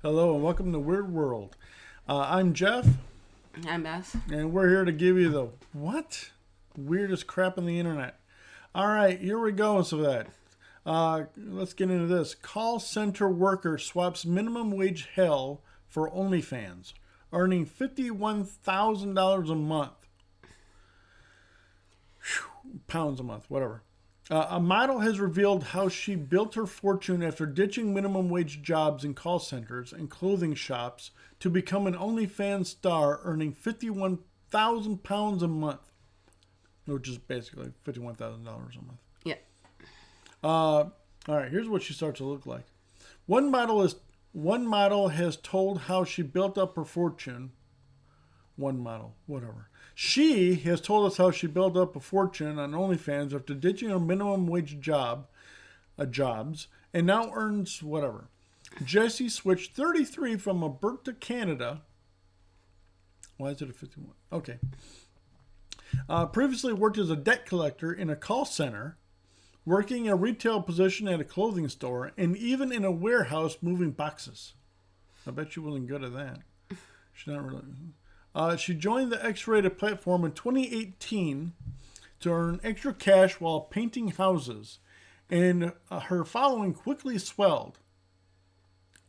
Hello and welcome to Weird World. I'm Jeff, I'm Beth. and we're here to give you the what? Weirdest crap on the internet. All right, here we go. So that let's get into this. Call center worker swaps minimum wage hell for OnlyFans, earning $51,000 a month. Whew, pounds a month, whatever. A model has revealed how she built her fortune after ditching minimum wage jobs in call centers and clothing shops to become an OnlyFans star, earning £51,000 a month, which is basically $51,000 a month. Yeah. All right, here's what she starts to look like. One model has told how she built up her fortune. One model, whatever. She has told us how she built up a fortune on OnlyFans after ditching her minimum wage jobs, and now earns whatever. Jessie switched 33 from Alberta, Canada. Why is it a 51? Okay. Previously worked as a debt collector in a call center, working a retail position at a clothing store, and even in a warehouse moving boxes. I bet she wasn't good at that. She's not really. She joined the X-rated platform in 2018 to earn extra cash while painting houses, and her following quickly swelled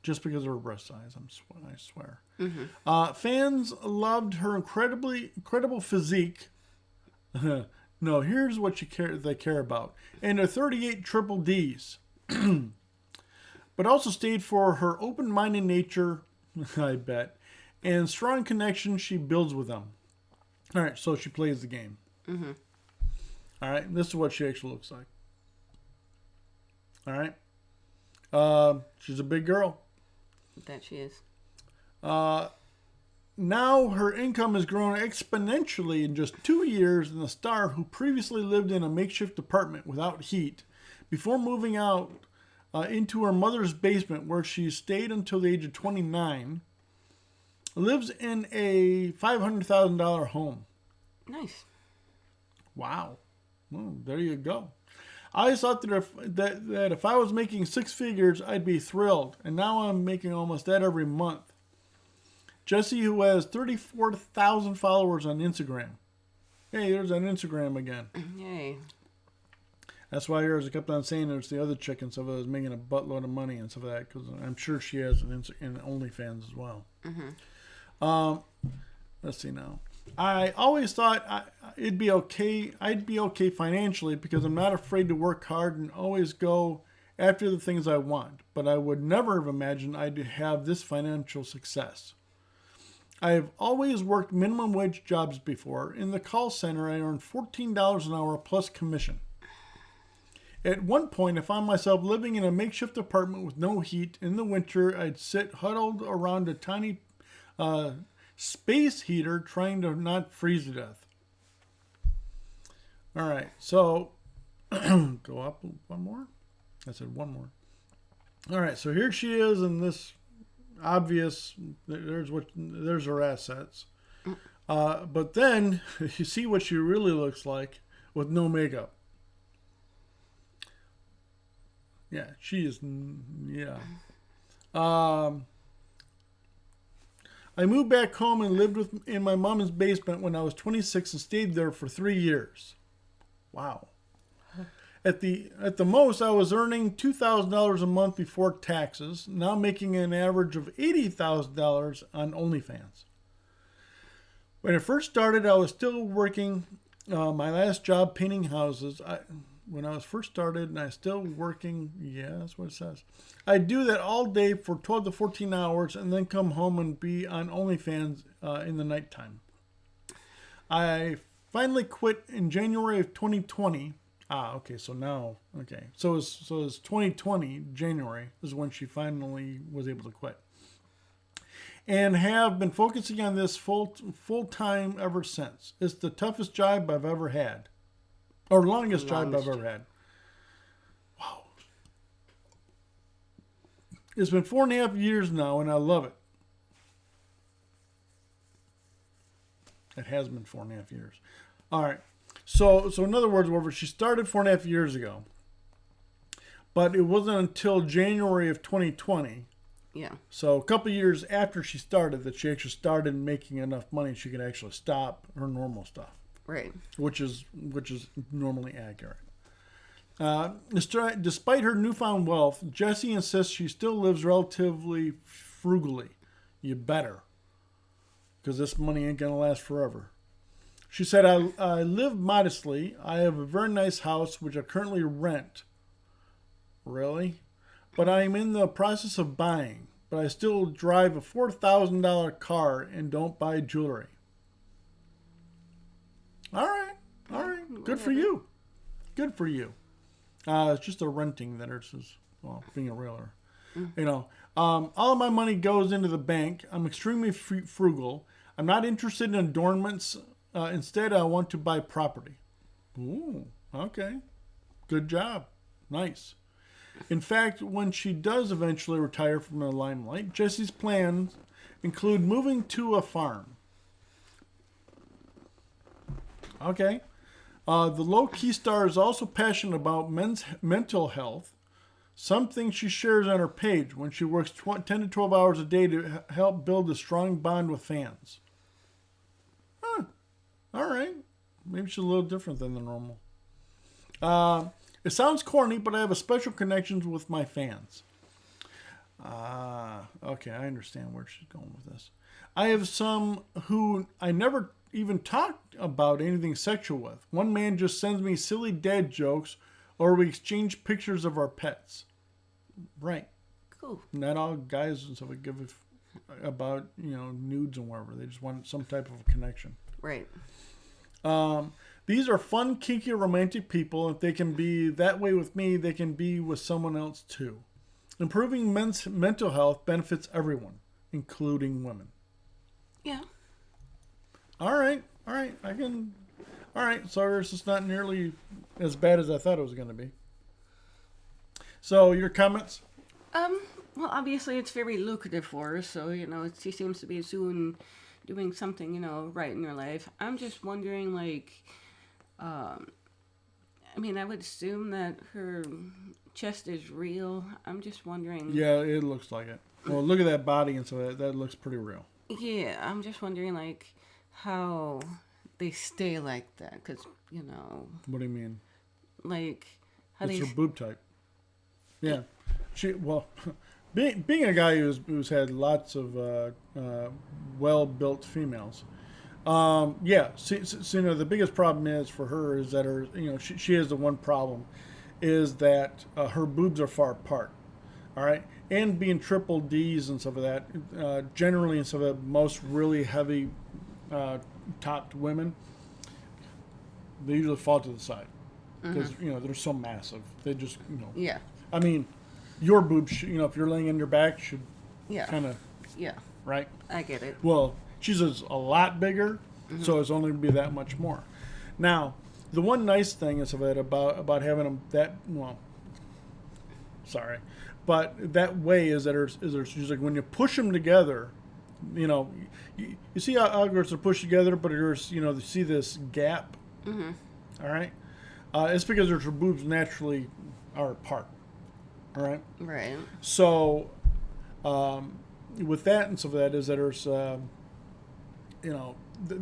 just because of her breast size. I swear. Mm-hmm. Fans loved her incredible physique. No, here's what they care about, and her 38 triple Ds, but also stayed for her open-minded nature. I bet. And strong connection she builds with them. All right, so she plays the game. Mm-hmm. All right, this is what she actually looks like. All right. She's a big girl. That she is. Now her income has grown exponentially in just 2 years, and the star, who previously lived in a makeshift apartment without heat, before moving out into her mother's basement where she stayed until the age of 29, lives in a $500,000 home. Nice. Wow. Well, there you go. I always thought that if I was making six figures, I'd be thrilled. And now I'm making almost that every month. Jessie, who has 34,000 followers on Instagram. Hey, there's an Instagram again. Yay. That's why I kept on saying there's the other chick and stuff that was making a buttload of money and stuff like that. Because I'm sure she has an OnlyFans as well. Mm-hmm. Let's see now. I always thought it'd be okay. I'd be okay financially because I'm not afraid to work hard and always go after the things I want. But I would never have imagined I'd have this financial success. I have always worked minimum wage jobs before. In the call center, I earned $14 an hour plus commission. At one point, I found myself living in a makeshift apartment with no heat. In the winter, I'd sit huddled around a tiny space heater trying to not freeze to death. All right, so go up one more. I said one more. All right, so here she is in this obvious. There's her assets, but then you see what she really looks like with no makeup. Yeah, she is. Yeah. I moved back home and lived in my mom's basement when I was 26 and stayed there for 3 years. Wow. At the most, I was earning $2,000 a month before taxes, now making an average of $80,000 on OnlyFans. When I first started, I was still working my last job painting houses. When I was first started and I was still working, yeah, that's what it says. I'd do that all day for 12 to 14 hours and then come home and be on OnlyFans in the nighttime. I finally quit in January of 2020. Okay, so now, okay. So it's 2020, January, is when she finally was able to quit. And have been focusing on this full time ever since. It's the toughest job I've ever had. Or longest job I've ever had. Wow. It's been 4.5 years now, and I love it. It has been 4.5 years. All right. So in other words, whatever, she started 4.5 years ago. But it wasn't until January of 2020 Yeah. So a couple of years after she started, that she actually started making enough money she could actually stop her normal stuff, Right. which is normally accurate. Despite her newfound wealth, Jessie insists she still lives relatively frugally. You better, because this money ain't gonna last forever. She said, I live modestly. I have a very nice house, which I currently rent. Really? But I am in the process of buying. But I still drive a $4,000 car and don't buy jewelry. All right. Good for you. Good for you. It's just a renting that is, well, being a realtor. You know, all of my money goes into the bank. I'm extremely frugal. I'm not interested in adornments. Instead, I want to buy property. Ooh, okay. Good job. Nice. In fact, when she does eventually retire from the limelight, Jessie's plans include moving to a farm. Okay. The low-key star is also passionate about men's mental health, something she shares on her page when she works 10 to 12 hours a day to help build a strong bond with fans. Huh. All right. Maybe she's a little different than the normal. It sounds corny, but I have a special connection with my fans. Okay, I understand where she's going with this. I have some who I never even talked about anything sexual with. One man just sends me silly dad jokes, or we exchange pictures of our pets. Right. Cool. Not all guys and stuff give about, nudes and whatever. They just want some type of connection. Right. These are fun, kinky, romantic people. If they can be that way with me, they can be with someone else too. Improving men's mental health benefits everyone, including women. Yeah. All right. All right. So it's not nearly as bad as I thought it was going to be. So your comments? Well, obviously it's very lucrative for her, so, she seems to be doing something, right in her life. I'm just wondering, I would assume that her chest is real. I'm just wondering. Yeah, it looks like it. Well, look at that body, and so that looks pretty real. Yeah, I'm just wondering, how they stay like that, because, What do you mean? How it's her boob type. Yeah. Being a guy who's had lots of well-built females, yeah. See, the biggest problem is for her is that her, she has the one problem, is that her boobs are far apart. All right, and being triple D's and stuff of that, generally and stuff of that, most really heavy topped women, they usually fall to the side because they're so massive. They just Yeah. I mean, your boobs, if you're laying on your back, should kind of right. I get it. Well, she's a lot bigger, so it's only going to be that much more. Now, the one nice thing is about having them but that way is that there's like when you push them together, you see how algorithms are pushed together, but there's you see this gap. Mm-hmm. All right, it's because her boobs naturally are apart. All right. Right. So, with that and stuff like that is that there's,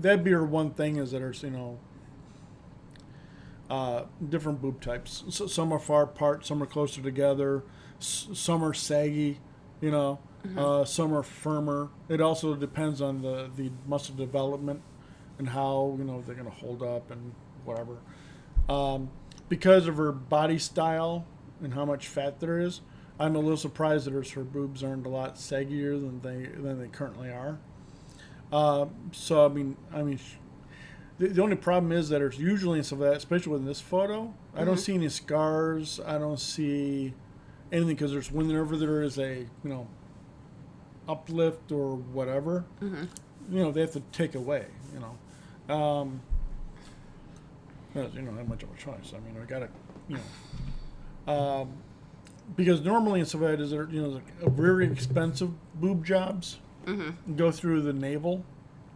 that'd be her one thing is that there's, different boob types. So some are far apart, some are closer together, some are saggy, some are firmer. It also depends on the muscle development and how, they're going to hold up and whatever. Because of her body style and how much fat there is, I'm a little surprised that her boobs aren't a lot saggier than they currently are. So the only problem is that there's usually some of that, especially with this photo. I don't see any scars. I don't see anything because whenever there is a uplift or whatever, they have to take away. Because you don't have much of a choice. I got to because normally in Savannah is there a very expensive boob jobs go through the navel,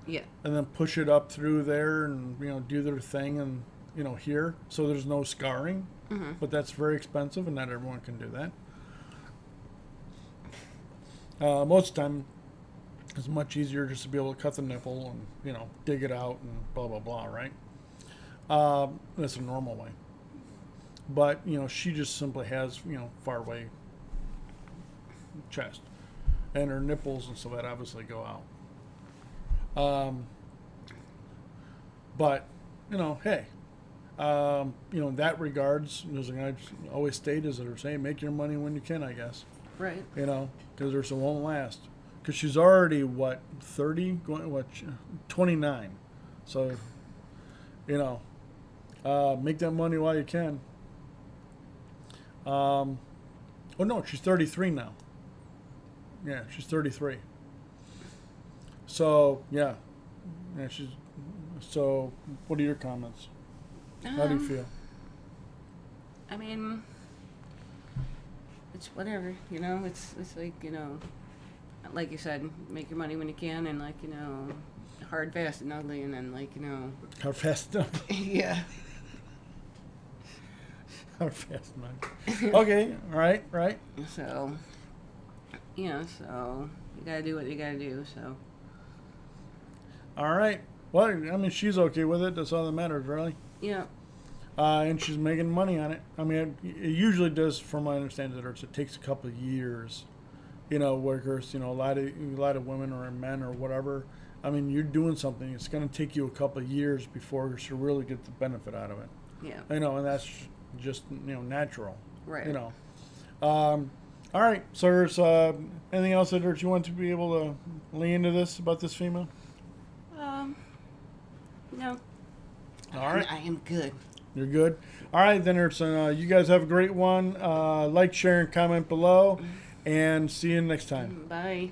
and then push it up through there and do their thing and here, so there's no scarring, but that's very expensive and not everyone can do that. Most of the time, it's much easier just to be able to cut the nipple and, you know, dig it out and blah, blah, blah, right? That's a normal way. But, you know, she just simply has, you know, far away chest. And her nipples and so that obviously go out. But, you know, hey, you know, in that regards, as I always state, as they're saying, make your money when you can, I guess. Right. You know, because it won't last. Because she's already, what, 30? Going, what, 29. So, you know, make that money while you can. Oh, no, she's 33 now. Yeah, she's 33. So, yeah. Yeah, she's... So, what are your comments? How do you feel? I mean, it's whatever, you know. It's like, you know, like you said, make your money when you can, and like, you know, hard, fast, and ugly, and then like, you know. Hard, fast, and ugly. Yeah. Hard, fast, and ugly. Okay, right. So, you know, so you gotta do what you gotta do. So. All right. Well, I mean, she's okay with it. That's all that matters, really. Yeah. And she's making money on it. I mean, it usually does, from my understanding, that it takes a couple of years. You know, workers, you know, a lot of women or men or whatever. I mean, you're doing something. It's going to take you a couple of years before you should really get the benefit out of it. Yeah. You know, and that's just, you know, natural. Right. You know. All right. So, there's anything else that you want to be able to lay into this about this female? No. All right. I am good. You're good. All right, then, you guys have a great one. Like, share, and comment below, and see you next time. Bye.